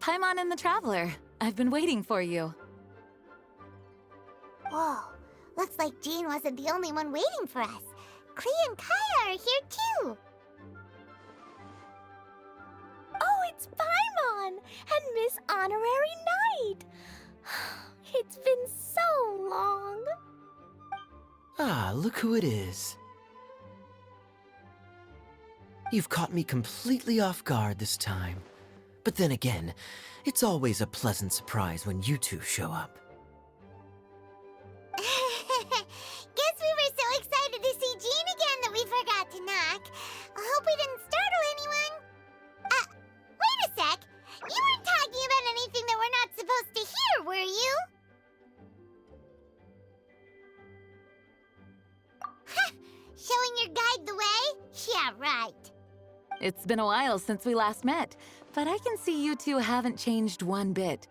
Paimon and the Traveler. I've been waiting for you. Whoa, looks like Jean wasn't the only one waiting for us. Klee and Kaya are here too. Oh, it's Paimon and Miss Honorary Knight. It's been so long. Ah, look who it is. You've caught me completely off guard this time. But then again, it's always a pleasant surprise when you two show up. Guess we were so excited to see Jean again that we forgot to knock. I hope we didn't startle anyone. Wait a sec. You weren't talking about anything that we're not supposed to hear, were you? Showing your guide the way? Yeah, right. It's been a while since we last met, but I can see you two haven't changed one bit.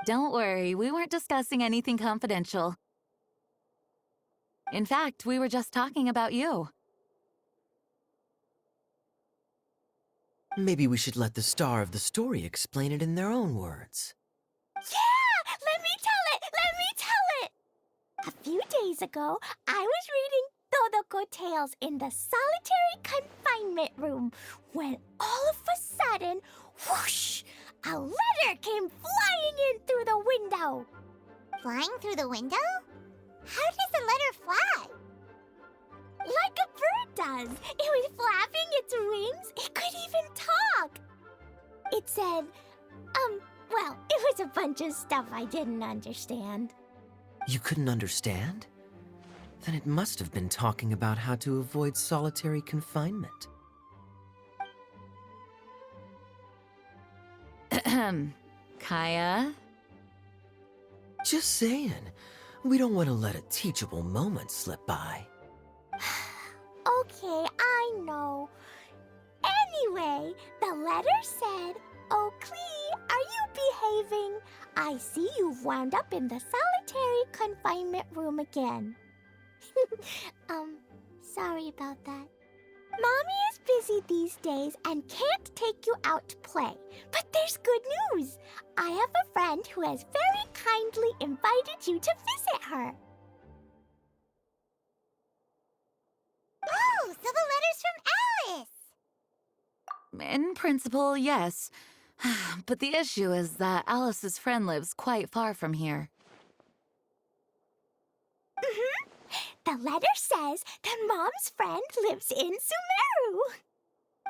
Don't worry, we weren't discussing anything confidential. In fact, we were just talking about you. Maybe we should let the star of the story explain it in their own words. Yeah! Let me tell it! Let me tell it! A few days ago, I was reading Todoko Tales in the solitary confinement room when all of a sudden, whoosh! A letter came flying in through the window. Flying through the window? How does a letter fly? Like a bird does. It was flapping its wings. It could even talk. It said, well, it was a bunch of stuff I didn't understand. You couldn't understand? Then it must have been talking about how to avoid solitary confinement. Kaya? Just saying. We don't want to let a teachable moment slip by. Okay, I know. Anyway, the letter said, "Oh, Klee, are you behaving? I see you've wound up in the solitary confinement room again." Sorry about that. Mommy is busy these days and can't take you out to play. But there's good news. I have a friend who has very kindly invited you to visit her. Oh, so the letter's from Alice! In principle, yes. But the issue is that Alice's friend lives quite far from here. The letter says that Mom's friend lives in Sumeru.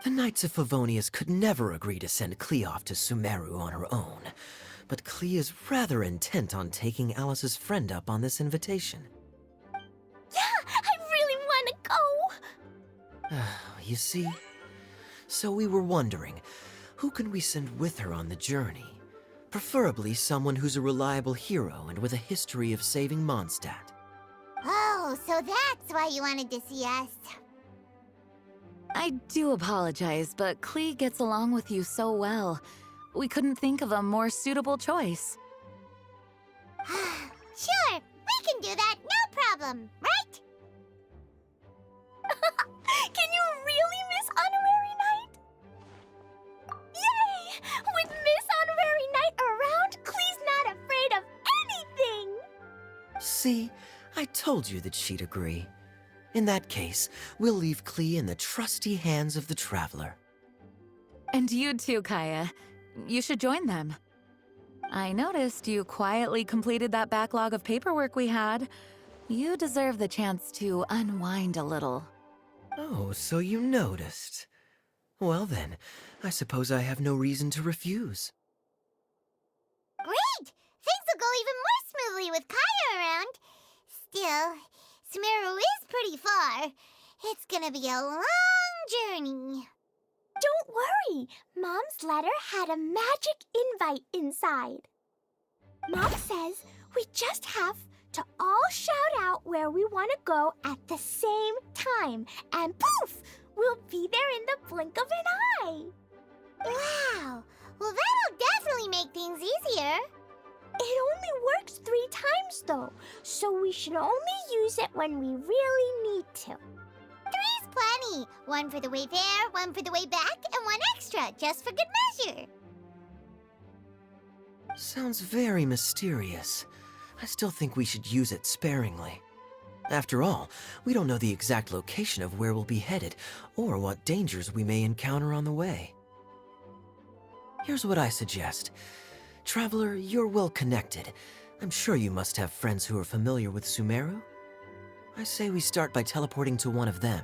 The Knights of Favonius could never agree to send Klee off to Sumeru on her own. But Klee is rather intent on taking Alice's friend up on this invitation. Yeah, I really want to go. You see? So we were wondering, who can we send with her on the journey? Preferably someone who's a reliable hero and with a history of saving Mondstadt. Oh, so that's why you wanted to see us. I do apologize, but Klee gets along with you so well. We couldn't think of a more suitable choice. Sure, we can do that, no problem, right? Can you really, Miss Honorary Knight? Yay! With Miss Honorary Knight around, Klee's not afraid of anything! See, I told you that she'd agree. In that case, we'll leave Klee in the trusty hands of the Traveler. And you too, Kaya. You should join them. I noticed you quietly completed that backlog of paperwork we had. You deserve the chance to unwind a little. Oh, so you noticed. Well then, I suppose I have no reason to refuse. Great! Things will go even more smoothly with Kaya around. Still, Sumeru is pretty far. It's gonna be a long journey. Don't worry, Mom's letter had a magic invite inside. Mom says we just have to all shout out where we want to go at the same time, and poof, we'll be there in the blink of an eye. Wow! Well, that'll definitely make things easier. It only works 3 times though, so we should only use it when we really need to. 3's plenty. 1 for the way there, 1 for the way back, and 1 extra, just for good measure. Sounds very mysterious. I still think we should use it sparingly. After all, we don't know the exact location of where we'll be headed, or what dangers we may encounter on the way. Here's what I suggest. Traveler, you're well connected. I'm sure you must have friends who are familiar with Sumeru. I say we start by teleporting to one of them.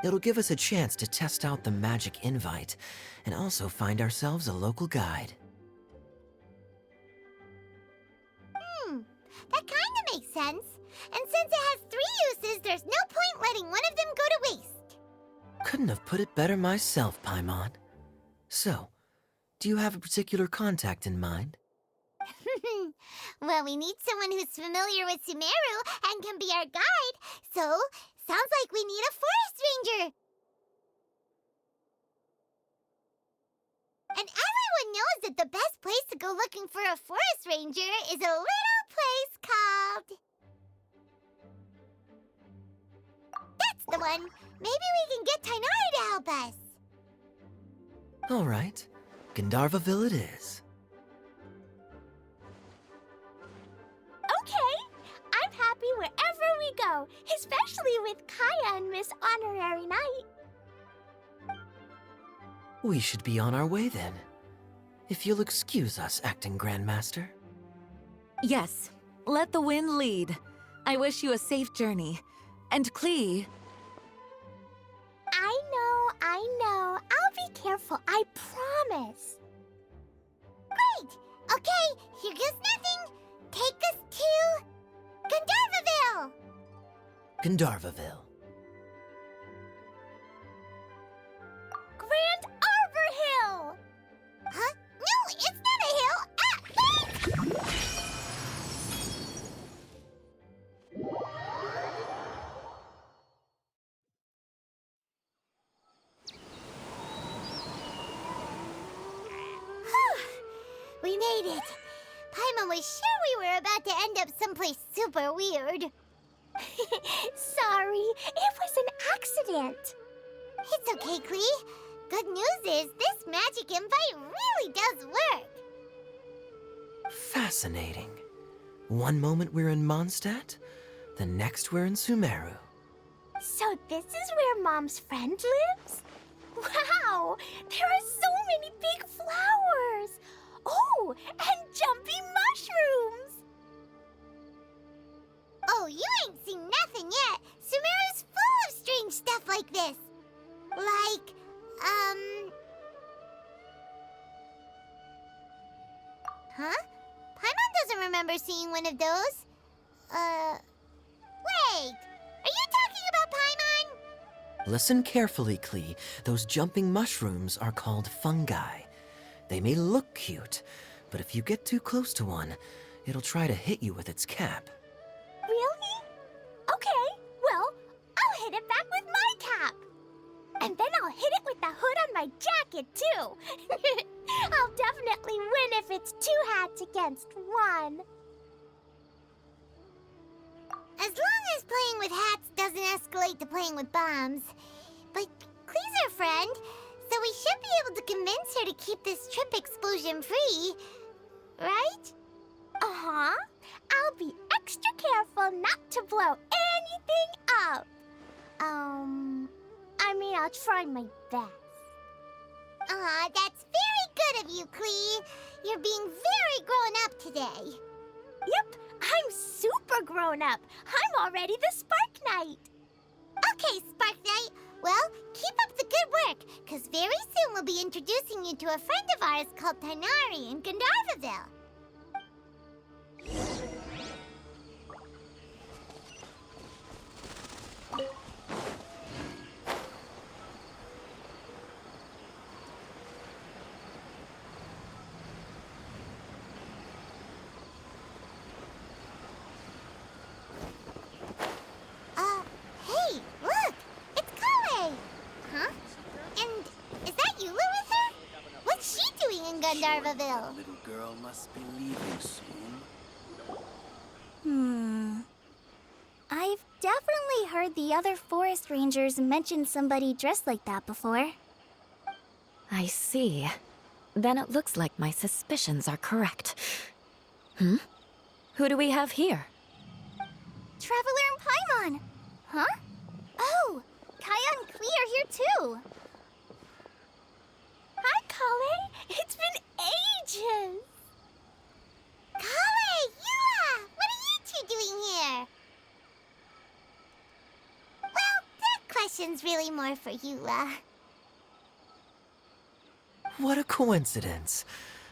It'll give us a chance to test out the magic invite, and also find ourselves a local guide. That kinda makes sense. And since it has 3 uses, there's no point letting one of them go to waste. Couldn't have put it better myself, Paimon. So, do you have a particular contact in mind? Well, we need someone who's familiar with Sumeru and can be our guide, so sounds like we need a forest ranger. And everyone knows that the best place to go looking for a forest ranger is a little place called... That's the one! Maybe we can get Tainari to help us. All right, Gandharvaville it is. Okay, I'm happy wherever we go, especially with Kaya and Miss Honorary Knight. We should be on our way then. If you'll excuse us, Acting Grandmaster. Yes, let the wind lead. I wish you a safe journey. And Klee, I know. I'll be careful, I promise. Great! Okay, here goes nothing. Take us to... Gandharvaville! Gandharvaville. Grand Arbor Hill! Huh? No, it's not a hill! Ah, wait! We made it. Paimon was sure we were about to end up someplace super weird. Sorry, it was an accident. It's okay, Klee. Good news is this magic invite really does work. Fascinating. One moment we're in Mondstadt, the next we're in Sumeru. So this is where Mom's friend lives? Wow, there are so many big flowers. Oh, and jumpy mushrooms. Oh, you ain't seen nothing yet. Sumeru's full of strange stuff like this. Like, Huh? Paimon doesn't remember seeing one of those. Wait! Are you talking about Paimon? Listen carefully, Klee. Those jumping mushrooms are called fungi. They may look cute, but if you get too close to one, it'll try to hit you with its cap. Really? Okay, well, I'll hit it back with my cap. And then I'll hit it with the hood on my jacket, too. I'll definitely win if it's 2 hats against 1. As long as playing with hats doesn't escalate to playing with bombs. But Klee's our friend, so we should be able to convince her to keep this trip explosion-free. Right? Uh-huh. I'll be extra careful not to blow anything up. I mean, I'll try my best. Aw, that's very good of you, Klee. You're being very grown up today. Yep, I'm super grown up. I'm already the Spark Knight. Okay, Spark Knight. Well, keep up the good work, because very soon we'll be introducing you to a friend of ours called Tainari in Gandharvaville. Hey, look! It's Kale! Huh? And is that Yula with her? What's she doing in Gandharvaville? Little girl must be leaving soon. I've definitely heard the other forest rangers mention somebody dressed like that before. I see. Then it looks like my suspicions are correct. Hmm? Who do we have here? Traveler and Paimon! Huh? Oh, Kaya and Klee are here too! Hi, Kale. It's been ages. Kale, Yula! What are you two doing here? Well, that question's really more for Yula. What a coincidence.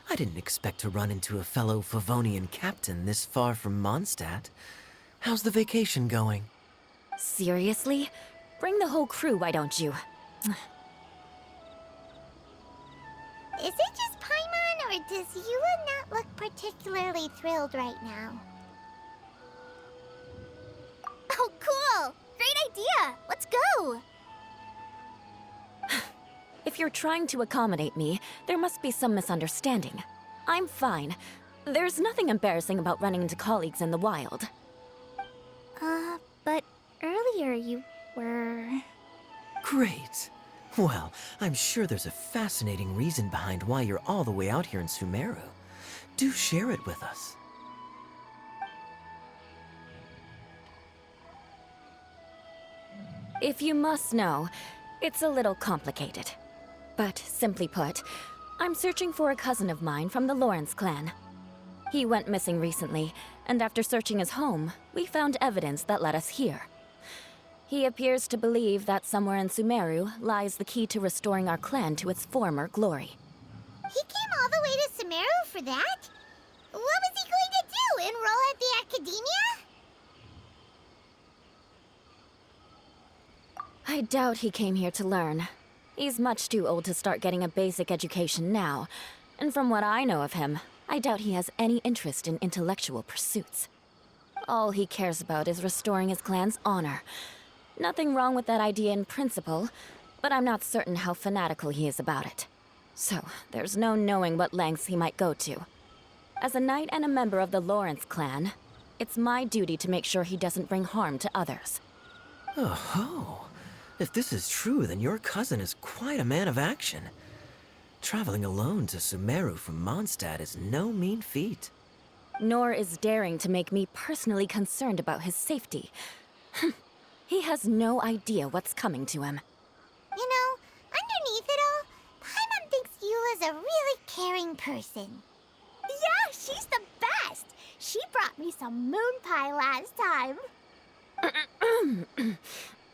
I didn't expect to run into a fellow Favonian captain this far from Mondstadt. How's the vacation going? Seriously? Bring the whole crew, why don't you? Is it just Paimon, or does Yula not look particularly thrilled right now? Oh, cool! Great idea! Let's go! If you're trying to accommodate me, there must be some misunderstanding. I'm fine. There's nothing embarrassing about running into colleagues in the wild. But earlier you were... Great. Well, I'm sure there's a fascinating reason behind why you're all the way out here in Sumeru. Do share it with us. If you must know, it's a little complicated. But simply put, I'm searching for a cousin of mine from the Lawrence clan. He went missing recently, and after searching his home, we found evidence that led us here. He appears to believe that somewhere in Sumeru lies the key to restoring our clan to its former glory. He came all the way to Sumeru for that? What was he going to do, enroll at the academia? I doubt he came here to learn. He's much too old to start getting a basic education now, and from what I know of him, I doubt he has any interest in intellectual pursuits. All he cares about is restoring his clan's honor. Nothing wrong with that idea in principle, but I'm not certain how fanatical he is about it. So, there's no knowing what lengths he might go to. As a knight and a member of the Lawrence clan, it's my duty to make sure he doesn't bring harm to others. Oh-ho. If this is true, then your cousin is quite a man of action. Traveling alone to Sumeru from Mondstadt is no mean feat. Nor is daring to make me personally concerned about his safety. He has no idea what's coming to him. You know, underneath it all, Paimon thinks Yula's a really caring person. Yeah, she's the best. She brought me some moon pie last time.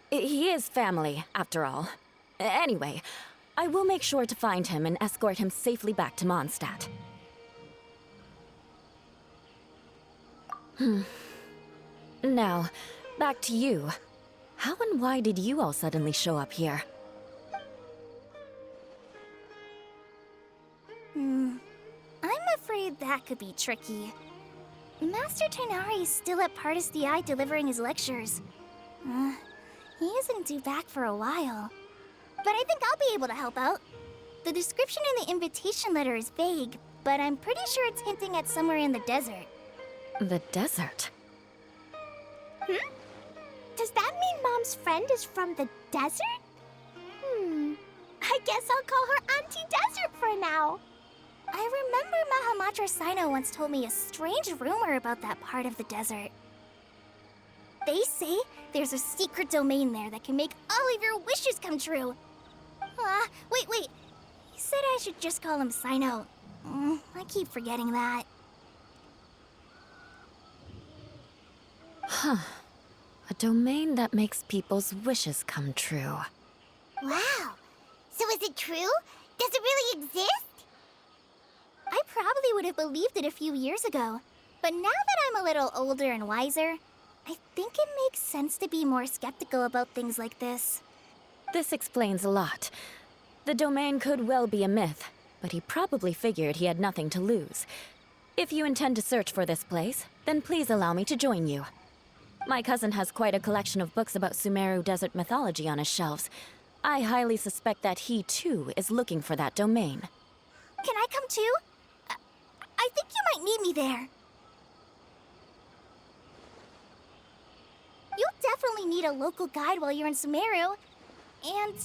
He is family, after all. Anyway, I will make sure to find him and escort him safely back to Mondstadt. Now, back to you. How and why did you all suddenly show up here? I'm afraid that could be tricky. Master Tighnari is still at Pardis the Eye delivering his lectures. He isn't due back for a while. But I think I'll be able to help out. The description in the invitation letter is vague, but I'm pretty sure it's hinting at somewhere in the desert. The desert? Does that mean Mom's friend is from the desert? I guess I'll call her Auntie Desert for now. I remember Mahamatra Sino once told me a strange rumor about that part of the desert. They say there's a secret domain there that can make all of your wishes come true. Wait. He said I should just call him Sino. I keep forgetting that. A domain that makes people's wishes come true. Wow. So is it true? Does it really exist? I probably would have believed it a few years ago. But now that I'm a little older and wiser, I think it makes sense to be more skeptical about things like this. This explains a lot. The domain could well be a myth, but he probably figured he had nothing to lose. If you intend to search for this place, then please allow me to join you. My cousin has quite a collection of books about Sumeru desert mythology on his shelves. I highly suspect that he, too, is looking for that domain. Can I come too? I think you might need me there. You'll definitely need a local guide while you're in Sumeru. And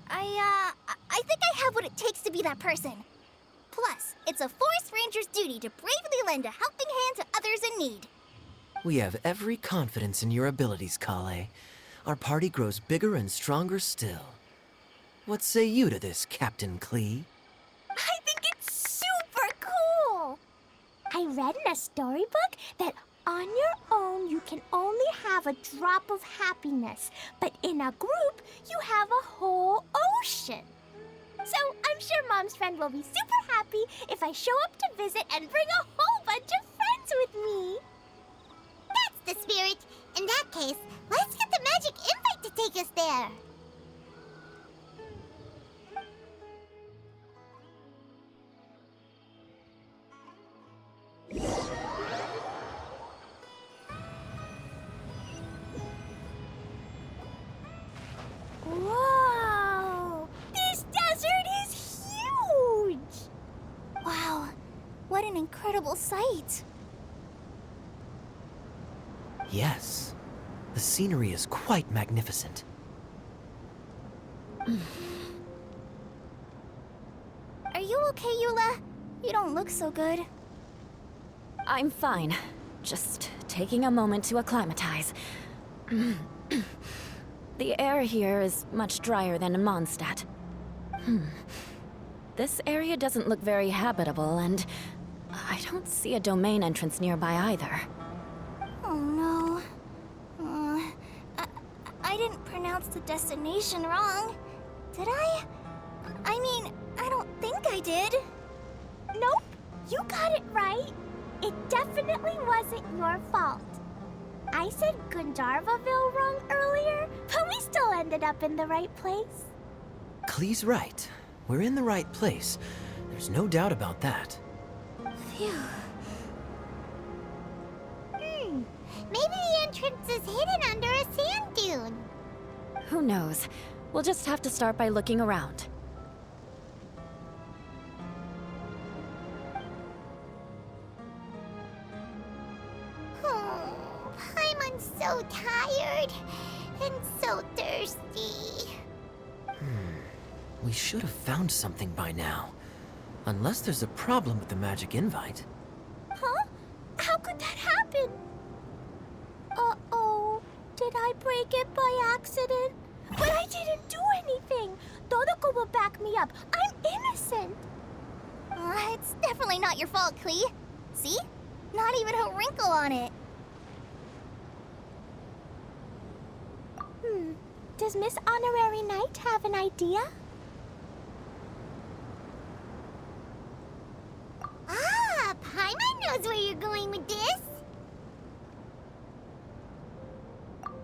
I think I have what it takes to be that person. Plus, it's a forest ranger's duty to bravely lend a helping hand to others in need. We have every confidence in your abilities, Kale. Our party grows bigger and stronger still. What say you to this, Captain Klee? I think it's super cool! I read in a storybook that on your own you can only have a drop of happiness, but in a group you have a whole ocean. So I'm sure Mom's friend will be super happy if I show up to visit and bring a whole bunch of friends with me. That's the spirit. In that case, let's get the magic invite to take us there. Whoa! This desert is huge! Wow, what an incredible sight. Yes. The scenery is quite magnificent. Are you okay, Eula? You don't look so good. I'm fine. Just taking a moment to acclimatize. The air here is much drier than in Mondstadt. This area doesn't look very habitable, and I don't see a domain entrance nearby either. Oh no. I didn't pronounce the destination wrong. Did I? I mean, I don't think I did. Nope, you got it right. It definitely wasn't your fault. I said Gandharvaville wrong earlier, but we still ended up in the right place. Klee's right. We're in the right place. There's no doubt about that. Phew. Maybe the entrance is hidden under a sand dune. Who knows? We'll just have to start by looking around. Paimon's so tired and so thirsty. We should have found something by now. Unless there's a problem with the magic invite. Huh? How could that happen? Uh-oh. Did I break it by accident? But I didn't do anything. Todoko will back me up. I'm innocent. It's definitely not your fault, Klee. See? Not even a wrinkle on it. Does Miss Honorary Knight have an idea? Paimon knows where you're going with this.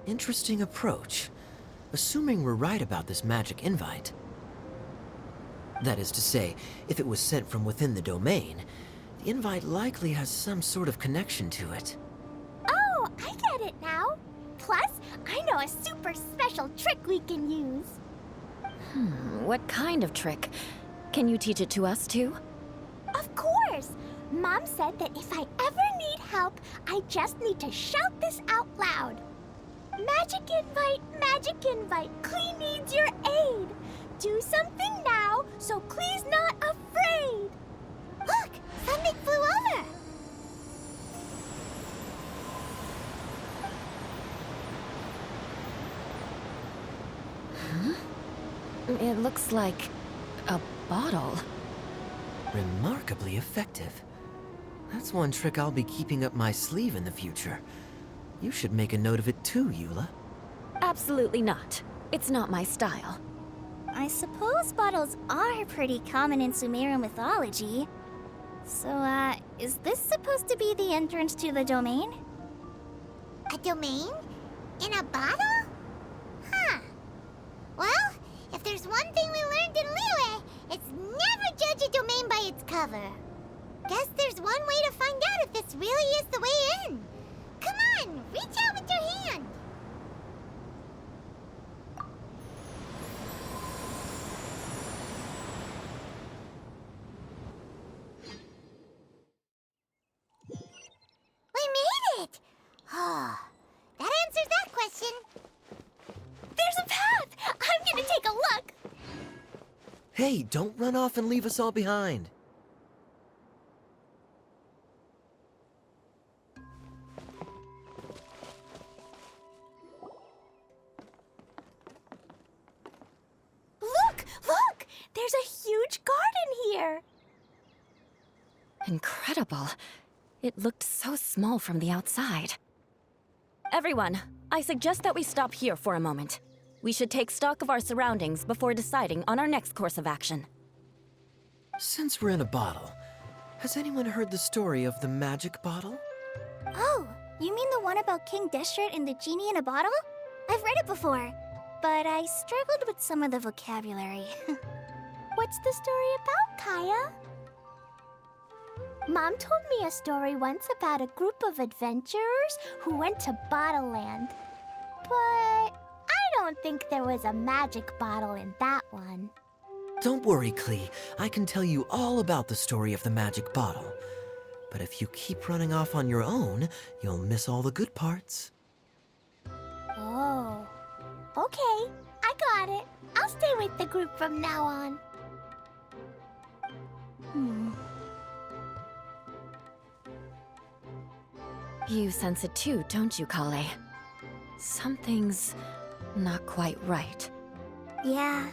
Interesting approach. Assuming we're right about this magic invite. That is to say, if it was sent from within the domain, the invite likely has some sort of connection to it. Oh, I get it now. Plus, I know a super special trick we can use. What kind of trick? Can you teach it to us too? Of course! Mom said that if I ever need help, I just need to shout this out loud. Magic invite, Klee needs your aid. Do something now so Klee's not afraid. Look, something flew over. It looks like a bottle. Remarkably effective. That's one trick I'll be keeping up my sleeve in the future. You should make a note of it too, Eula. Absolutely not. It's not my style. I suppose bottles are pretty common in Sumerian mythology. So, is this supposed to be the entrance to the domain? A domain? In a bottle? Huh. Well, if there's one thing we learned in Liyue, it's never judge a domain by its cover. Guess there's one way to find out if this really is the way in. Come on, reach out with your hand. We made it! Oh, that answers that question. There's a path! I'm gonna take a look. Hey, don't run off and leave us all behind. Incredible. It looked so small from the outside. Everyone, I suggest that we stop here for a moment. We should take stock of our surroundings before deciding on our next course of action. Since we're in a bottle, has anyone heard the story of the magic bottle? Oh, you mean the one about King Deshret and the genie in a bottle? I've read it before, but I struggled with some of the vocabulary. What's the story about, Kaya? Mom told me a story once about a group of adventurers who went to Bottle Land. But I don't think there was a magic bottle in that one. Don't worry, Klee. I can tell you all about the story of the magic bottle. But if you keep running off on your own, you'll miss all the good parts. Oh, okay. I got it. I'll stay with the group from now on. You sense it too, don't you, Kale? Something's not quite right. Yeah,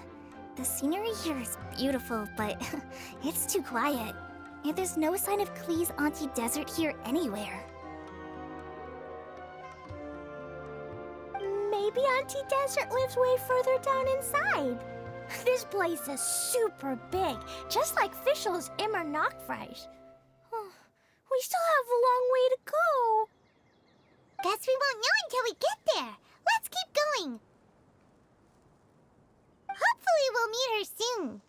the scenery here is beautiful, but it's too quiet. And there's no sign of Klee's Auntie Desert here anywhere. Maybe Auntie Desert lives way further down inside. This place is super big, just like Fischl's Immer Nachtreich. We still have a long way to go. Guess we won't know until we get there. Let's keep going. Hopefully we'll meet her soon.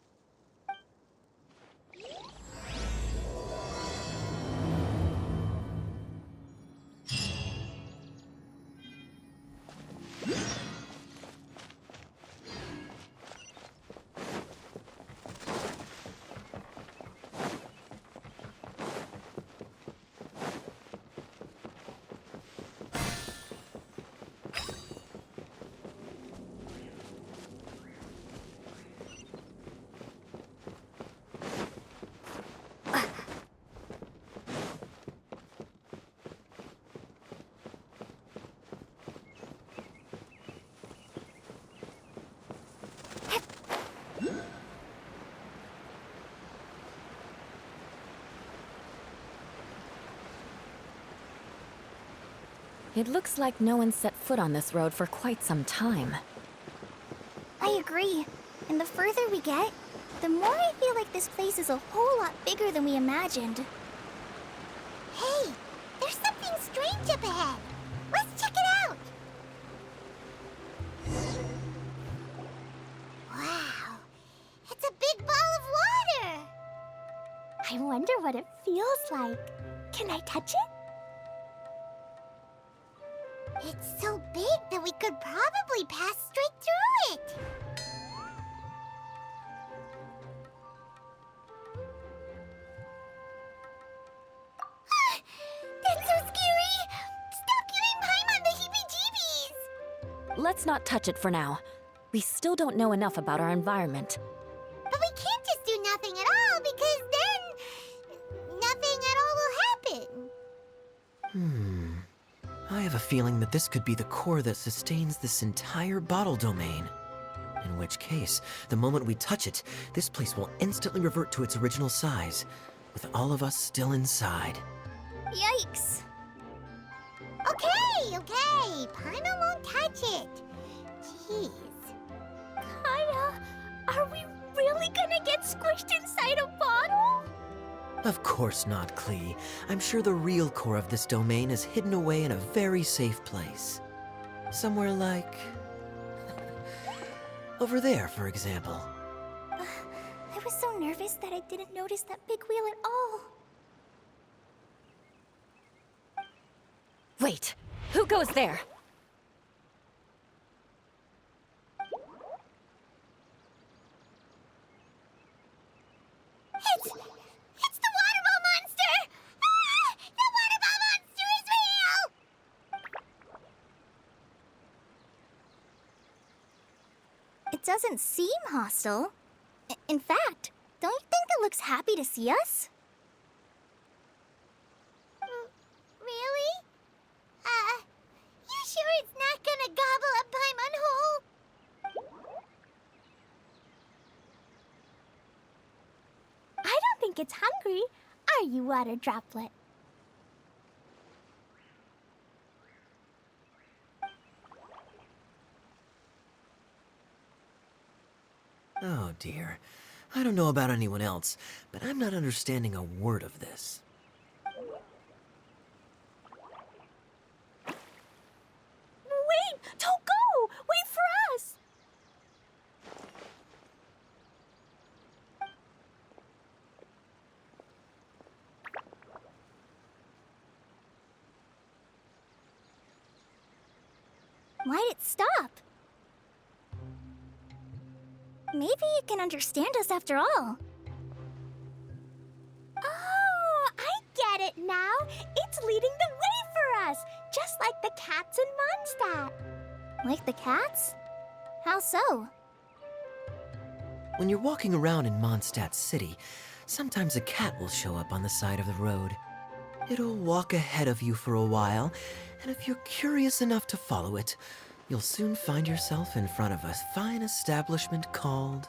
It looks like no one set foot on this road for quite some time. I agree. And the further we get, the more I feel like this place is a whole lot bigger than we imagined. Hey, there's something strange up ahead. Let's check it out. Wow, it's a big ball of water. I wonder what it feels like. Can I touch it? It's so big that we could probably pass straight through it. That's so scary! Stop giving Paimon the heebie-jeebies! Let's not touch it for now. We still don't know enough about our environment. But we can't just do nothing at all, because then nothing at all will happen. I have a feeling that this could be the core that sustains this entire bottle domain. In which case, the moment we touch it, this place will instantly revert to its original size, with all of us still inside. Yikes! Okay. Paimon won't touch it. Jeez. Kaya, are we really gonna get squished inside a bottle? Of course not, Klee. I'm sure the real core of this domain is hidden away in a very safe place. Somewhere like... over there, for example. I was so nervous that I didn't notice that big wheel at all. Wait, who goes there? It's the water ball monster! Ah! The water ball monster is real! It doesn't seem hostile. In fact, don't you think it looks happy to see us? Really? You sure it's not gonna gobble up Paimon whole? I don't think it's hungry. I are you, water droplet? Oh dear. I don't know about anyone else, but I'm not understanding a word of this. Wait! Don't go! Wait for us! Why'd it stop? Maybe it can understand us after all. Oh, I get it now. It's leading the way for us, just like the cats in Mondstadt. Like the cats? How so? When you're walking around in Mondstadt City, sometimes a cat will show up on the side of the road. It'll walk ahead of you for a while, and if you're curious enough to follow it, you'll soon find yourself in front of a fine establishment called...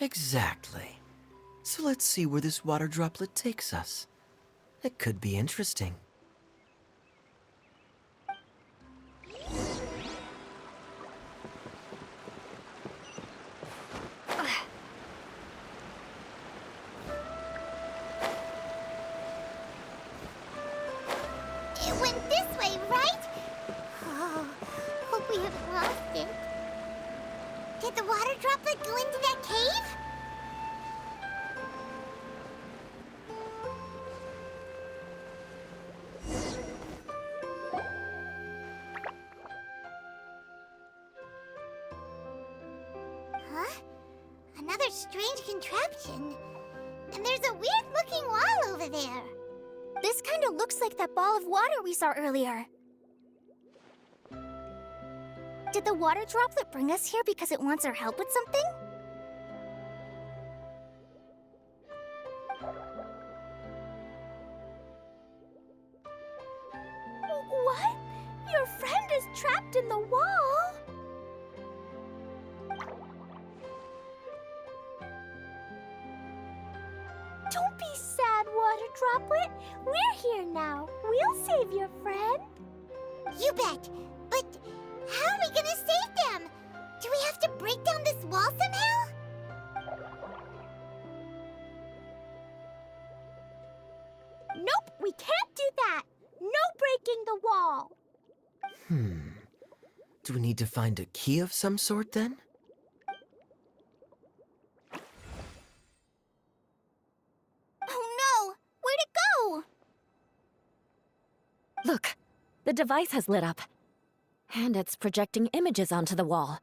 Exactly. So let's see where this water droplet takes us. It could be interesting. It went this way, right? Oh, hope we haven't lost it. Did the water droplet go into that cave? Huh? Another strange contraption. And there's a weird-looking wall over there. This kind of looks like that ball of water we saw earlier. Did the water droplet bring us here because it wants our help with something? What? Your friend is trapped in the wall? Don't be sad, water droplet. We're here now. We'll save your friend. You bet. But how are we gonna save them? Do we have to break down this wall somehow? Nope, we can't do that. No breaking the wall. Do we need to find a key of some sort then? Oh no! Where'd it go? Look, the device has lit up. And it's projecting images onto the wall.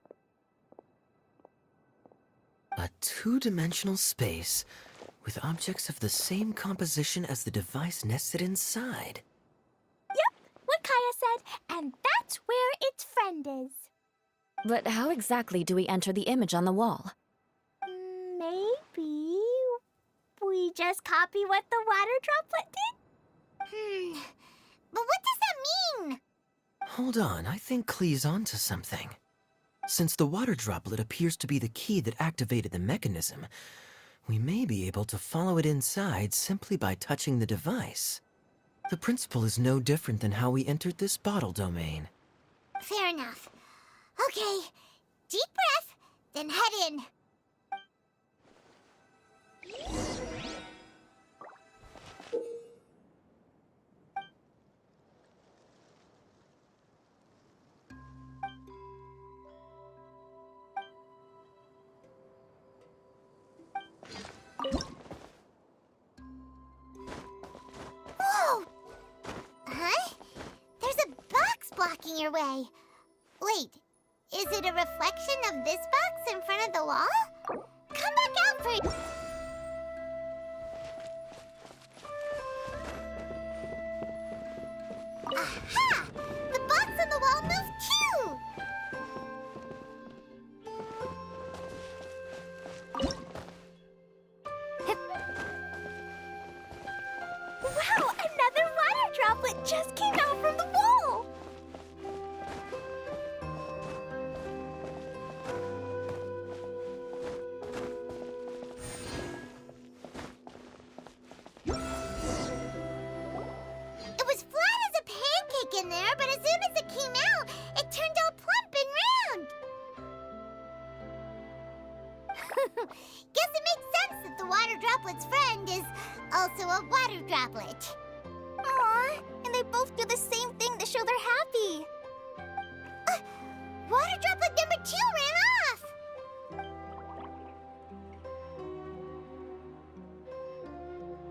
A two-dimensional space with objects of the same composition as the device nested inside. Yep, what Kaya said, and that's where its friend is. But how exactly do we enter the image on the wall? Maybe we just copy what the water droplet did? But what does that mean? Hold on, I think Klee's onto something. Since the water droplet appears to be the key that activated the mechanism, we may be able to follow it inside simply by touching the device. The principle is no different than how we entered this bottle domain. Fair enough. Okay, deep breath, then head in. Whoa! Huh? There's a box blocking your way. Wait, is it a reflection of this box in front of the wall? Come back out for... Aha! The box on the wall moved too! Wow, another water droplet just came out from the wall! It was flat as a pancake in there, but as soon as it came out, it turned all plump and round. Guess it makes sense that the water droplet's friend is also a water droplet. Aw, and they both do the same thing to show they're happy. Water droplet number 2 ran off.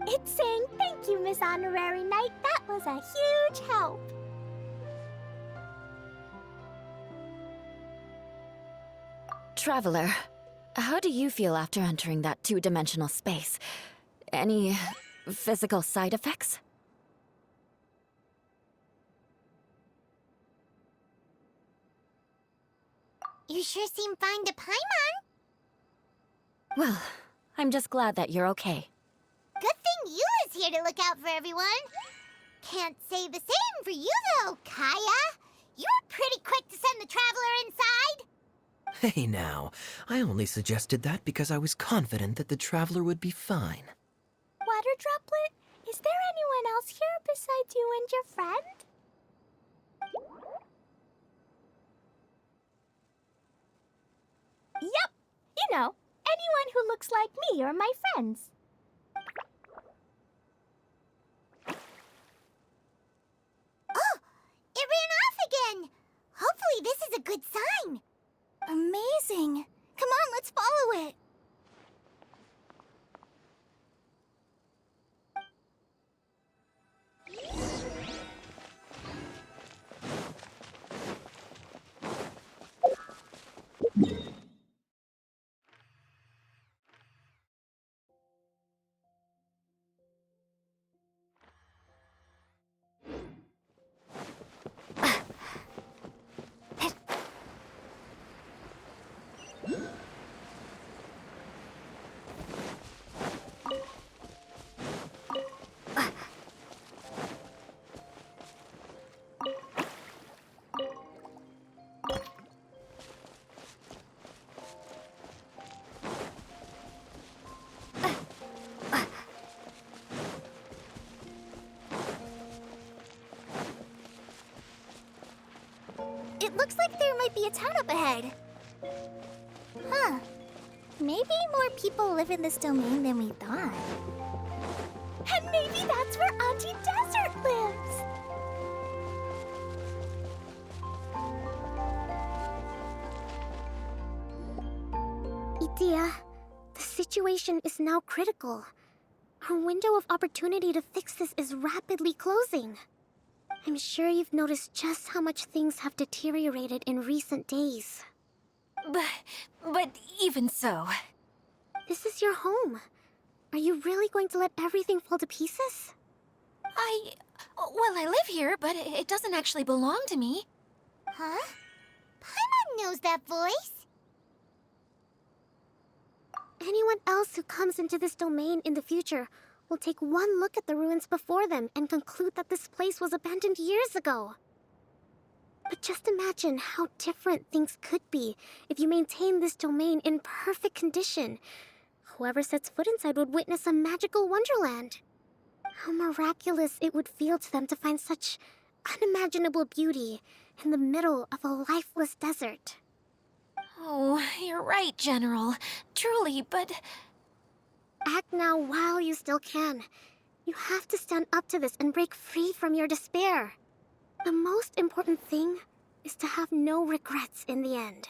It's saying thank you, Miss Honorary Knight. That was a huge help. Traveler, how do you feel after entering that two-dimensional space? Any physical side effects? You sure seem fine to Paimon. Well, I'm just glad that you're okay. Good thing Eula's here to look out for everyone. Can't say the same for you, though, Kaya. You were pretty quick to send the traveler inside. Hey now, I only suggested that because I was confident that the traveler would be fine. Water droplet, is there anyone else here besides you and your friend? Yep, you know, anyone who looks like me or my friends. Oh, it ran off again. Hopefully this is a good sign. Amazing. Come on, let's follow it. It looks like there might be a town up ahead. Huh. Maybe more people live in this domain than we thought. And maybe that's where Auntie Desert lives. Itia, the situation is now critical. Our window of opportunity to fix this is rapidly closing. I'm sure you've noticed just how much things have deteriorated in recent days. But even so... This is your home. Are you really going to let everything fall to pieces? Well, I live here, but it doesn't actually belong to me. Huh? Paimon knows that voice. Anyone else who comes into this domain in the future will take one look at the ruins before them and conclude that this place was abandoned years ago. But just imagine how different things could be if you maintain this domain in perfect condition. Whoever sets foot inside would witness a magical wonderland. How miraculous it would feel to them to find such unimaginable beauty in the middle of a lifeless desert. Oh, you're right, General. Truly, but... Act now while you still can. You have to stand up to this and break free from your despair. The most important thing is to have no regrets in the end.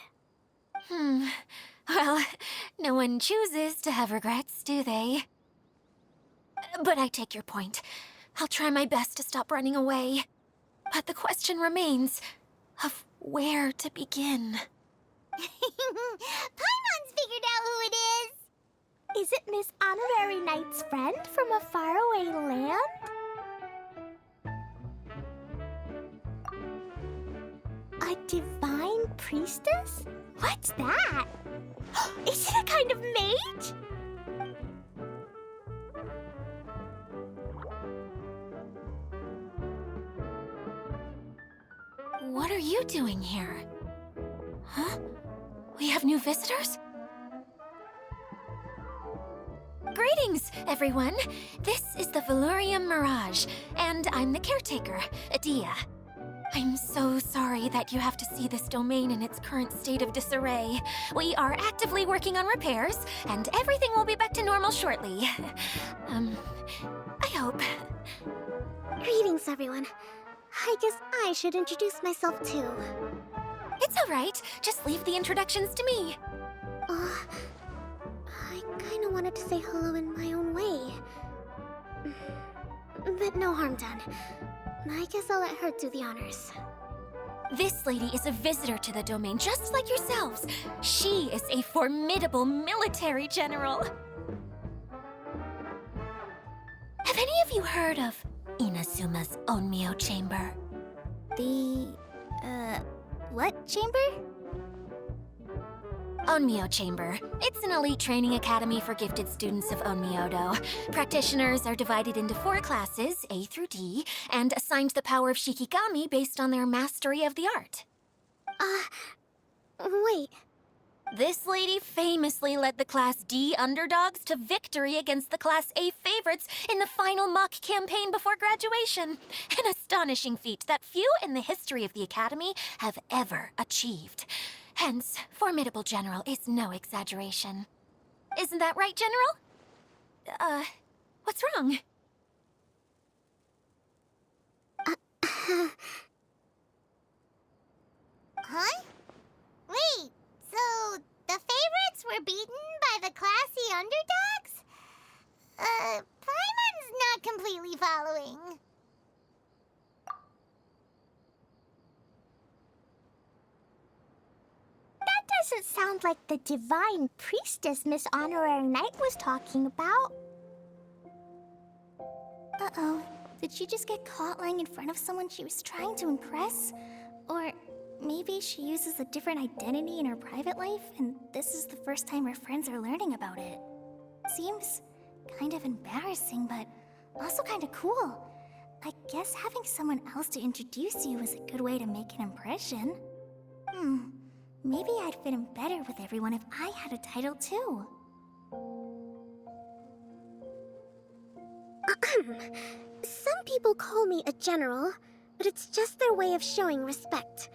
Well, no one chooses to have regrets, do they? But I take your point. I'll try my best to stop running away. But the question remains of where to begin. Paimon's figured out who it is. Is it Miss Honorary Knight's friend from a faraway land? A divine priestess? What's that? Is it a kind of mage? What are you doing here? Huh? We have new visitors? Greetings, everyone! This is the Valurium Mirage, and I'm the caretaker, Adia. I'm so sorry that you have to see this domain in its current state of disarray. We are actively working on repairs, and everything will be back to normal shortly. I hope. Greetings, everyone. I guess I should introduce myself too. It's all right. Just leave the introductions to me. I kinda wanted to say hello in my own way. But no harm done. I guess I'll let her do the honors. This lady is a visitor to the domain, just like yourselves. She is a formidable military general. Have any of you heard of Inazuma's Onmyo Chamber? What chamber? Onmyo Chamber. It's an elite training academy for gifted students of Onmyodo. Practitioners are divided into 4 classes, A through D, and assigned the power of Shikigami based on their mastery of the art. Wait. This lady famously led the Class D underdogs to victory against the Class A favorites in the final mock campaign before graduation. An astonishing feat that few in the history of the Academy have ever achieved. Hence, formidable general is no exaggeration. Isn't that right, General? What's wrong? Huh? Wait, so the favorites were beaten by the classy underdogs? Paimon's not completely following. That doesn't sound like the divine priestess Miss Honorary Knight was talking about. Uh-oh. Did she just get caught lying in front of someone she was trying to impress? Or maybe she uses a different identity in her private life, and this is the first time her friends are learning about it. Seems kind of embarrassing, but also kind of cool. I guess having someone else to introduce you is a good way to make an impression. Maybe I'd fit in better with everyone if I had a title too. Some people call me a general, but it's just their way of showing respect.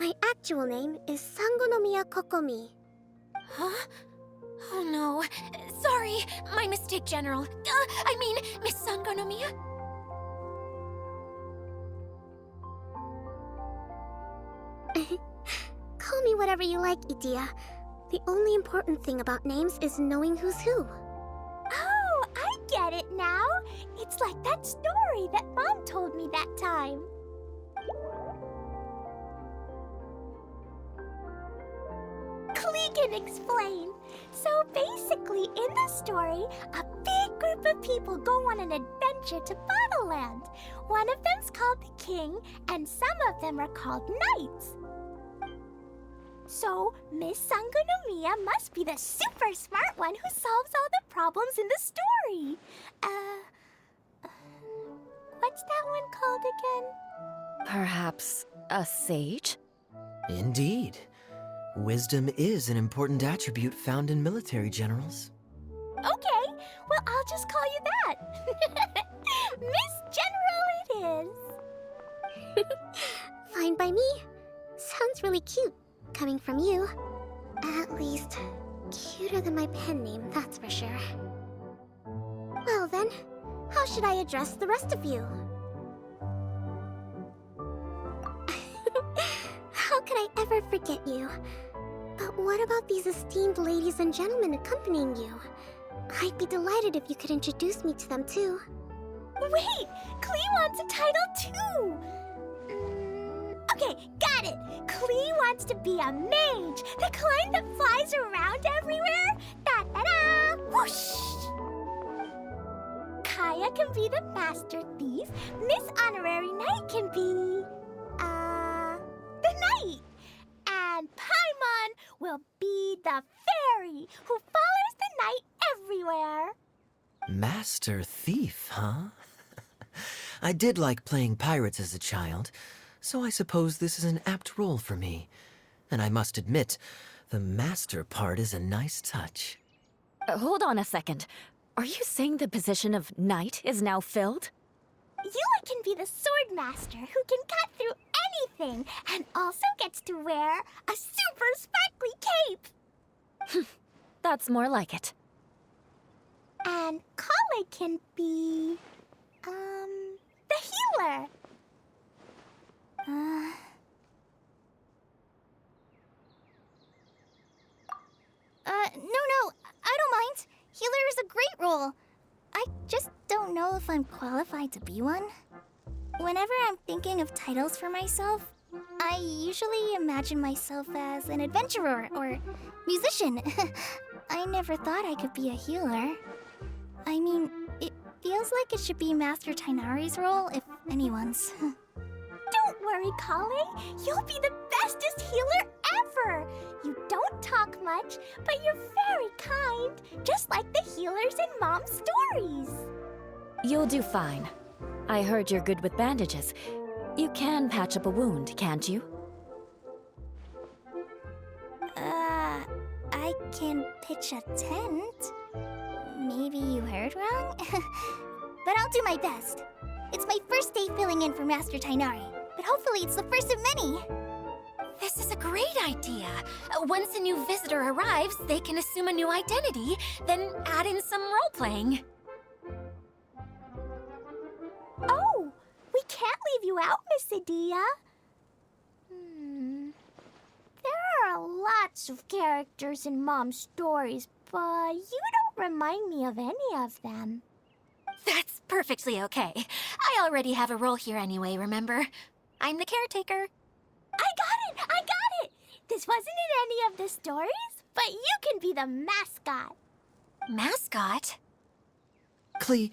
My actual name is Sangonomiya Kokomi. Huh? Oh no. Sorry, my mistake, General. I mean, Miss Sangonomiya. Call me whatever you like, Idia. The only important thing about names is knowing who's who. Oh, I get it now. It's like that story that Mom told me that time. Clee can explain. So basically, in the story, a big group of people go on an adventure to Bottleland. One of them's called the King, and some of them are called Knights. So, Miss Sangonomiya must be the super smart one who solves all the problems in the story. What's that one called again? Perhaps a sage? Indeed. Wisdom is an important attribute found in military generals. Okay, well, I'll just call you that. Miss General it is. Fine by me. Sounds really cute, coming from you. At least, cuter than my pen name, that's for sure. Well then, how should I address the rest of you? How could I ever forget you? But what about these esteemed ladies and gentlemen accompanying you? I'd be delighted if you could introduce me to them too. Wait, Klee wants a title too. Okay, got it. Klee wants to be a mage, the kind that flies around everywhere. Da-da-da! Whoosh! Kaya can be the master thief. Miss Honorary Knight can be... the knight. And Paimon will be the fairy who follows the knight everywhere. Master Thief, huh? I did like playing pirates as a child, so I suppose this is an apt role for me. And I must admit, the master part is a nice touch. Hold on a second. Are you saying the position of knight is now filled? Yula can be the sword master who can cut through anything and also gets to wear a super sparkly cape. That's more like it. And Kale can be... the healer. No, I don't mind. Healer is a great role. I just don't know if I'm qualified to be one. Whenever I'm thinking of titles for myself, I usually imagine myself as an adventurer or musician. I never thought I could be a healer. I mean, it feels like it should be Master Tainari's role, if anyone's. Don't worry, Kale. You'll be the bestest healer ever. You don't talk much, but you're very kind, just like the healers in Mom's stories. You'll do fine. I heard you're good with bandages. You can patch up a wound, can't you? I can pitch a tent. Maybe you heard wrong? But I'll do my best. It's my first day filling in for Master Tainari, but hopefully it's the first of many. This is a great idea. Once a new visitor arrives, they can assume a new identity, then add in some role-playing. Oh, we can't leave you out, Miss Adia. There are lots of characters in Mom's stories, but you don't remind me of any of them. That's perfectly okay. I already have a role here anyway, remember? I'm the caretaker. I got it! This wasn't in any of the stories, but you can be the mascot. Mascot? Klee,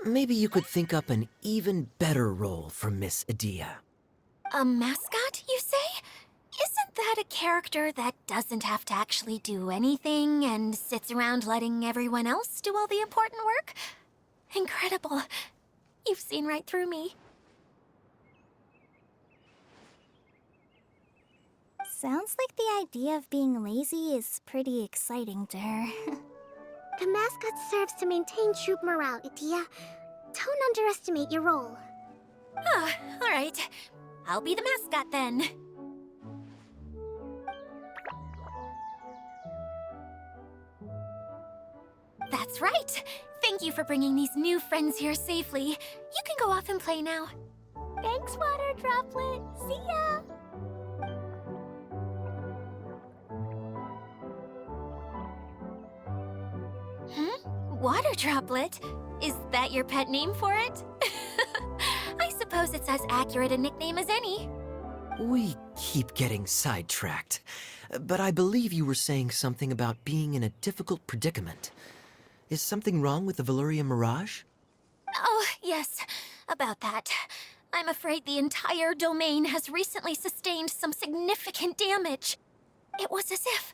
maybe you could think up an even better role for Miss Adia. A mascot, you say? Isn't that a character that doesn't have to actually do anything and sits around letting everyone else do all the important work? Incredible. You've seen right through me. Sounds like the idea of being lazy is pretty exciting to her. The mascot serves to maintain troop morale, Adia. Don't underestimate your role. Ah, all right. I'll be the mascot then. That's right. Thank you for bringing these new friends here safely. You can go off and play now. Thanks, Water Droplet. See ya! Water Droplet? Is that your pet name for it? I suppose it's as accurate a nickname as any. We keep getting sidetracked, but I believe you were saying something about being in a difficult predicament. Is something wrong with the Veluria Mirage? Oh, yes, about that. I'm afraid the entire domain has recently sustained some significant damage. It was as if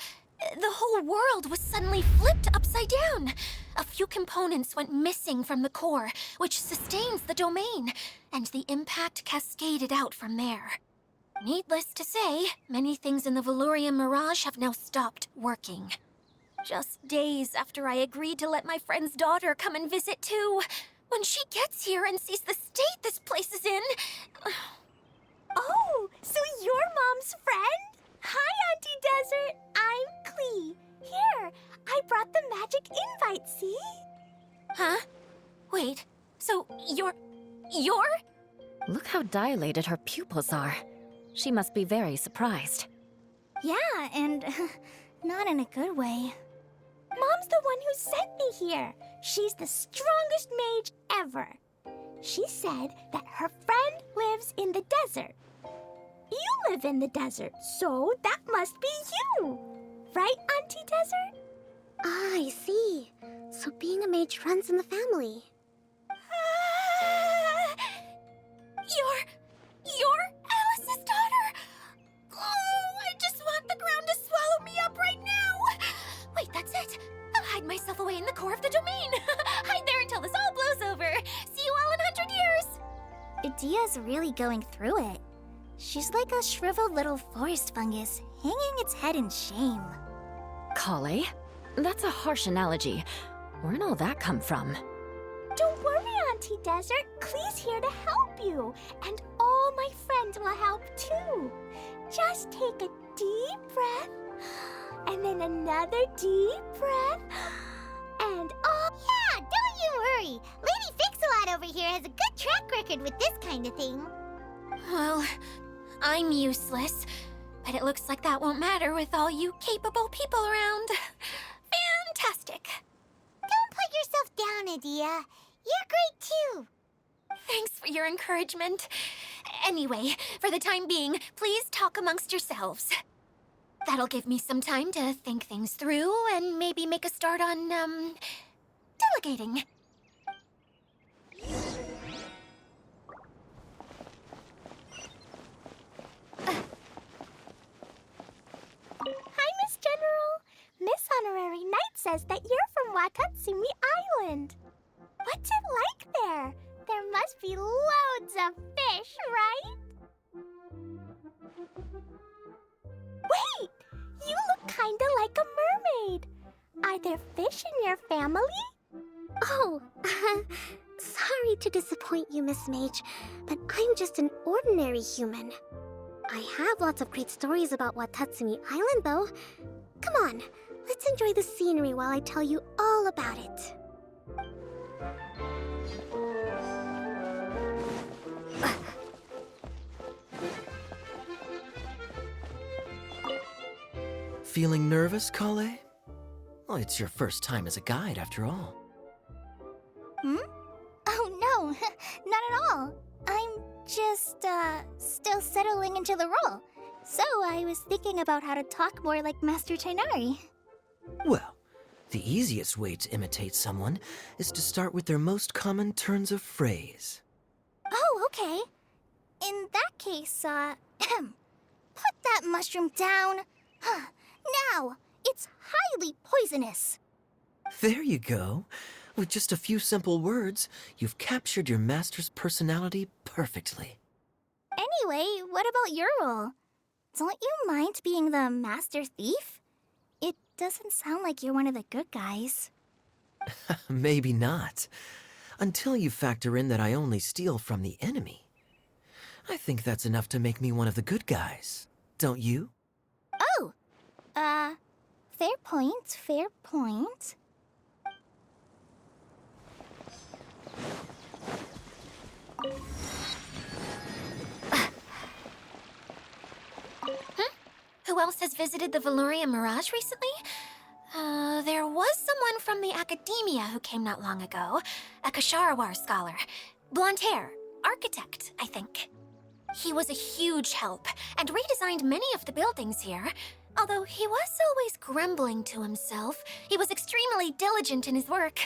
the whole world was suddenly flipped upside down. A few components went missing from the core, which sustains the domain, and the impact cascaded out from there. Needless to say, many things in the Veluria Mirage have now stopped working. Just days after I agreed to let my friend's daughter come and visit too. When she gets here and sees the state this place is in... Oh, so you're Mom's friend? Hi, Auntie Desert. I'm Klee. Here, I brought the magic invite, see? Huh? Wait, so you're... Look how dilated her pupils are. She must be very surprised. Yeah, and not in a good way. Mom's the one who sent me here. She's the strongest mage ever. She said that her friend lives in the desert. You live in the desert, so that must be you. Right, Auntie Desert? Ah, I see. So being a mage runs in the family. You're Alice's daughter? Oh, I just want the ground to swallow me up right now. Wait, that's it. I'll hide myself away in the core of the domain. Hide there until this all blows over. See you all in 100 years. Idia's really going through it. She's like a shriveled little forest fungus, hanging its head in shame. Kale? That's a harsh analogy. Where'd all that come from? Don't worry, Auntie Desert. Klee's here to help you. And all my friends will help too. Just take a deep breath. And then another deep breath. And oh, Yeah, don't you worry. Lady Fix-A-Lot over here has a good track record with this kind of thing. Well, I'm useless. But it looks like that won't matter with all you capable people around. Fantastic. Don't put yourself down, Adia. You're great too. Thanks for your encouragement. Anyway, for the time being, please talk amongst yourselves. That'll give me some time to think things through and maybe make a start on, delegating. hi, Miss General. Miss Honorary Knight says that you're from Watatsumi Island. What's it like there? There must be loads of fish, right? Wait! You look kinda like a mermaid. Are there fish in your family? Oh, sorry to disappoint you, Miss Mage, but I'm just an ordinary human. I have lots of great stories about Watatsumi Island, though. Come on, let's enjoy the scenery while I tell you all about it. Feeling nervous, Kale? Well, it's your first time as a guide, after all. Oh no, not at all. I'm just, still settling into the role. So I was thinking about how to talk more like Master Tainari. Well, the easiest way to imitate someone is to start with their most common turns of phrase. Oh, okay. In that case, put that mushroom down. Now, it's highly poisonous. There you go. With just a few simple words, you've captured your master's personality perfectly. Anyway, what about your role? Don't you mind being the master thief? It doesn't sound like you're one of the good guys. Maybe not. Until you factor in that I only steal from the enemy. I think that's enough to make me one of the good guys. Don't you? Oh! Fair point, fair point. Who else has visited the Veluria Mirage recently? There was someone from the academia who came not long ago. A Kasharawar scholar. Blonde hair. Architect, I think. He was a huge help and redesigned many of the buildings here. Although he was always grumbling to himself, he was extremely diligent in his work.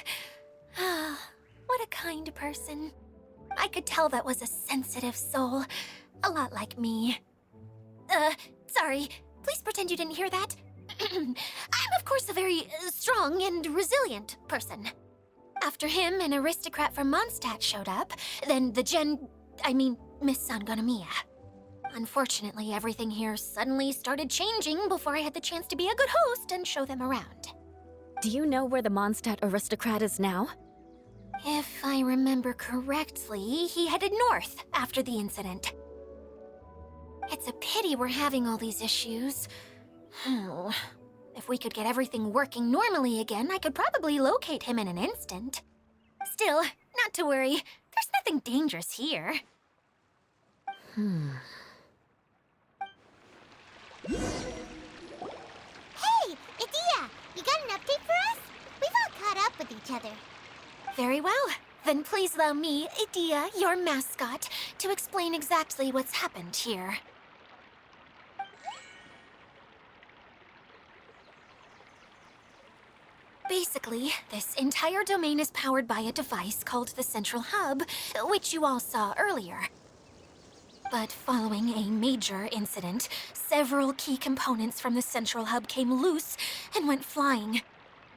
What a kind person. I could tell that was a sensitive soul, a lot like me. Sorry, please pretend you didn't hear that. I'm of course a very strong and resilient person. After him, an aristocrat from Mondstadt showed up, then Miss Sangonomiya. Unfortunately, everything here suddenly started changing before I had the chance to be a good host and show them around. Do you know where the Mondstadt aristocrat is now? If I remember correctly, he headed north after the incident. It's a pity we're having all these issues. If we could get everything working normally again, I could probably locate him in an instant. Still, not to worry. There's nothing dangerous here. Hey, Idia! You got an update for us? We've all caught up with each other. Very well. Then please allow me, Idia, your mascot, to explain exactly what's happened here. Basically, this entire domain is powered by a device called the Central Hub, which you all saw earlier. But following a major incident, several key components from the Central Hub came loose and went flying.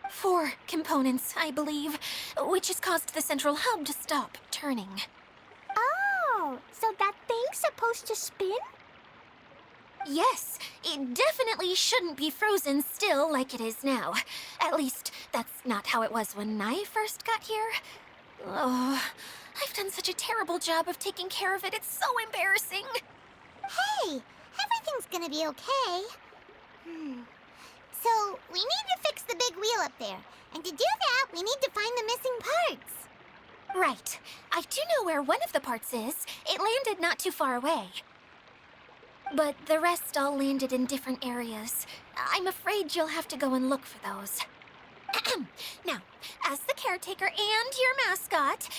4 components, I believe, which has caused the Central Hub to stop turning. Oh, so that thing's supposed to spin? Yes, it definitely shouldn't be frozen still like it is now. At least, that's not how it was when I first got here. Oh, I've done such a terrible job of taking care of it, it's so embarrassing. Hey, everything's gonna be okay. So, we need to fix the big wheel up there. And to do that, we need to find the missing parts. Right. I do know where one of the parts is. It landed not too far away. But the rest all landed in different areas. I'm afraid you'll have to go and look for those. Now, as the caretaker and your mascot,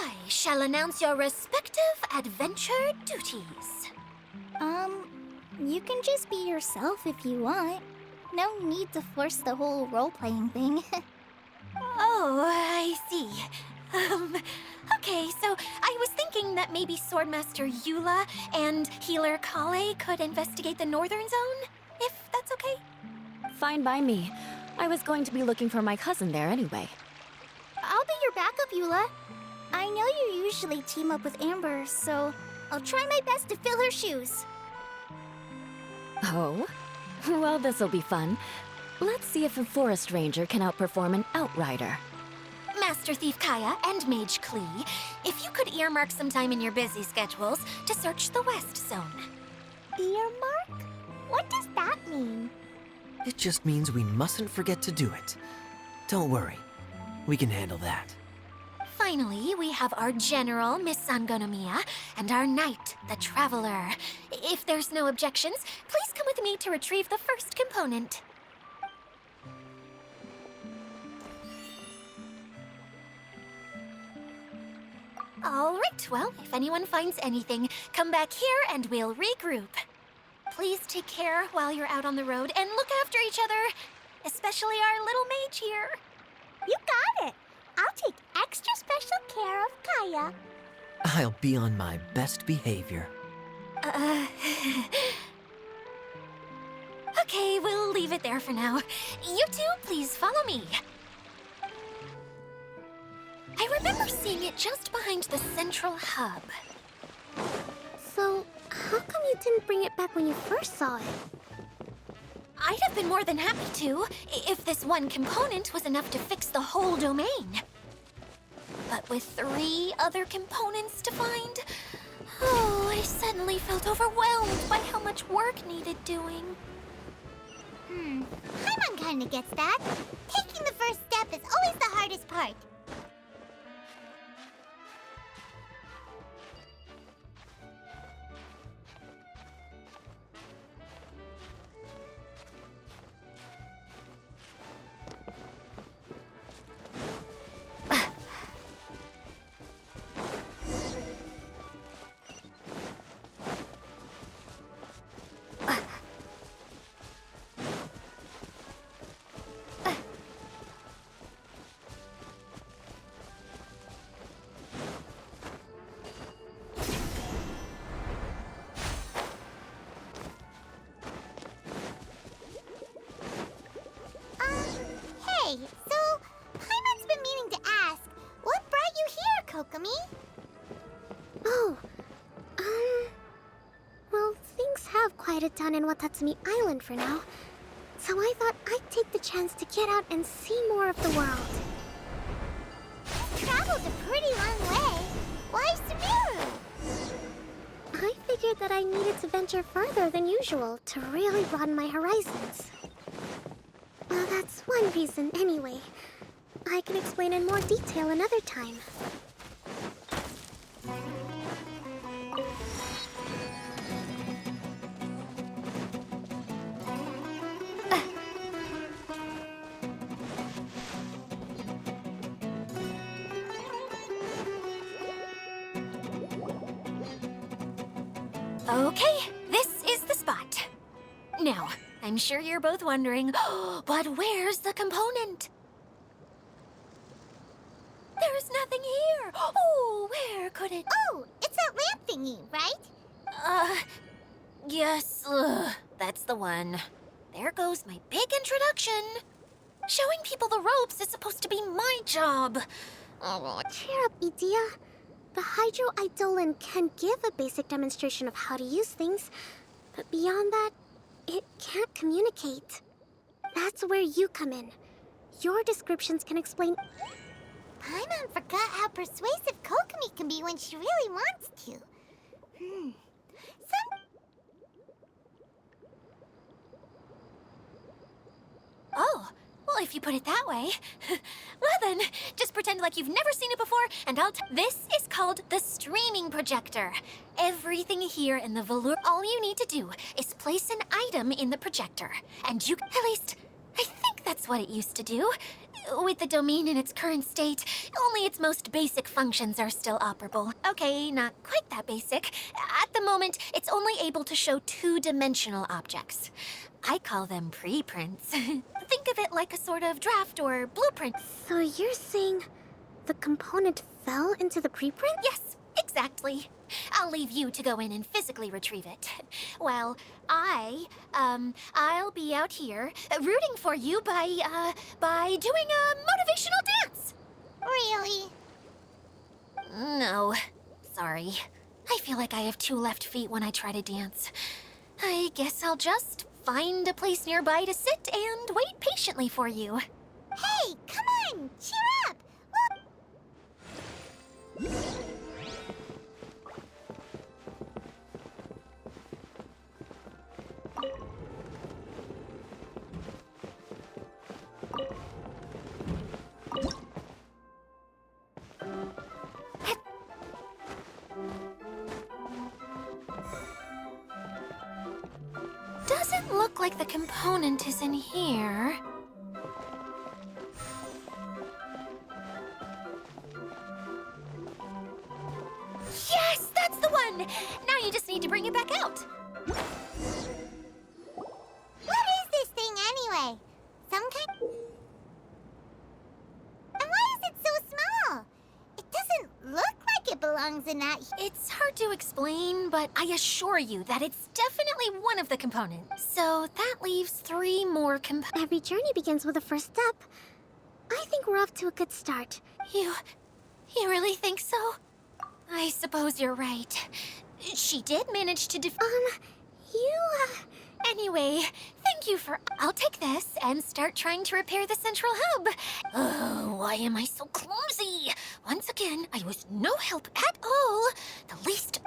I shall announce your respective adventure duties. You can just be yourself if you want. No need to force the whole role-playing thing. Oh, I see. Okay, so I was thinking that maybe Swordmaster Eula and Healer Kale could investigate the northern zone, if that's okay? Fine by me. I was going to be looking for my cousin there anyway. I'll be your backup, Eula. I know you usually team up with Amber, so I'll try my best to fill her shoes. Oh? Well, this'll be fun. Let's see if a forest ranger can outperform an outrider. Master Thief Kaya and Mage Klee, if you could earmark some time in your busy schedules to search the West Zone. Earmark? What does that mean? It just means we mustn't forget to do it. Don't worry. We can handle that. Finally, we have our General, Miss Sangonomiya, and our Knight, the Traveler. If there's no objections, please come with me to retrieve the first component. All right, well, if anyone finds anything, come back here and we'll regroup. Please take care while you're out on the road and look after each other, especially our little mage here. You got it. I'll take extra special care of Kaya. I'll be on my best behavior. Okay, we'll leave it there for now. You two, please follow me. I remember seeing it just behind the Central Hub. So, how come you didn't bring it back when you first saw it? I'd have been more than happy to, if this one component was enough to fix the whole domain. But with 3 other components to find, I suddenly felt overwhelmed by how much work needed doing. Paimon kinda gets that. Taking the first step is always the hardest part. quiet it down in Watatsumi Island for now. So I thought I'd take the chance to get out and see more of the world. You've traveled a pretty long way. Why Sumeru? I figured that I needed to venture further than usual to really broaden my horizons. Well, that's one reason anyway. I can explain in more detail another time. Okay, this is the spot. Now, I'm sure you're both wondering, but where's the component? There's nothing here. Oh, where could it? Oh, it's that lamp thingy, right? Yes, that's the one. There goes my big introduction. Showing people the ropes is supposed to be my job. Oh, Cheer up, Idia. The Hydro Eidolon can give a basic demonstration of how to use things, but beyond that, it can't communicate. That's where you come in. Your descriptions can explain. Paimon forgot how persuasive Kokomi can be when she really wants to. Oh, well, if you put it that way. Well then, just pretend like you've never seen it before, and this is called the streaming projector. Everything here in the velour, all you need to do is place an item in the projector, and you, at least, I think that's what it used to do. With the domain in its current state, only its most basic functions are still operable. Okay, not quite that basic. At the moment, it's only able to show two-dimensional objects. I call them preprints. Think of it like a sort of draft or blueprint. So you're saying the component fell into the preprint? Yes, exactly. I'll leave you to go in and physically retrieve it. Well, I'll be out here rooting for you by doing a motivational dance. Really? No, sorry. I feel like I have two left feet when I try to dance. I guess I'll just find a place nearby to sit and wait patiently for you. Hey, come on! Cheer up! Doesn't look like the component is in here. Yes, that's the one! Now you just need to bring it back out. What is this thing anyway? Some kind... And why is it so small? It doesn't look like it belongs in that... It's hard to explain, but I assure you that it's definitely one of the components. So that leaves 3 more components. Every journey begins with a first step. I think we're off to a good start. You really think so? I suppose you're right. She did manage to Anyway, thank you for... I'll take this and start trying to repair the central hub. Oh, why am I so clumsy? Once again, I was no help at all. The least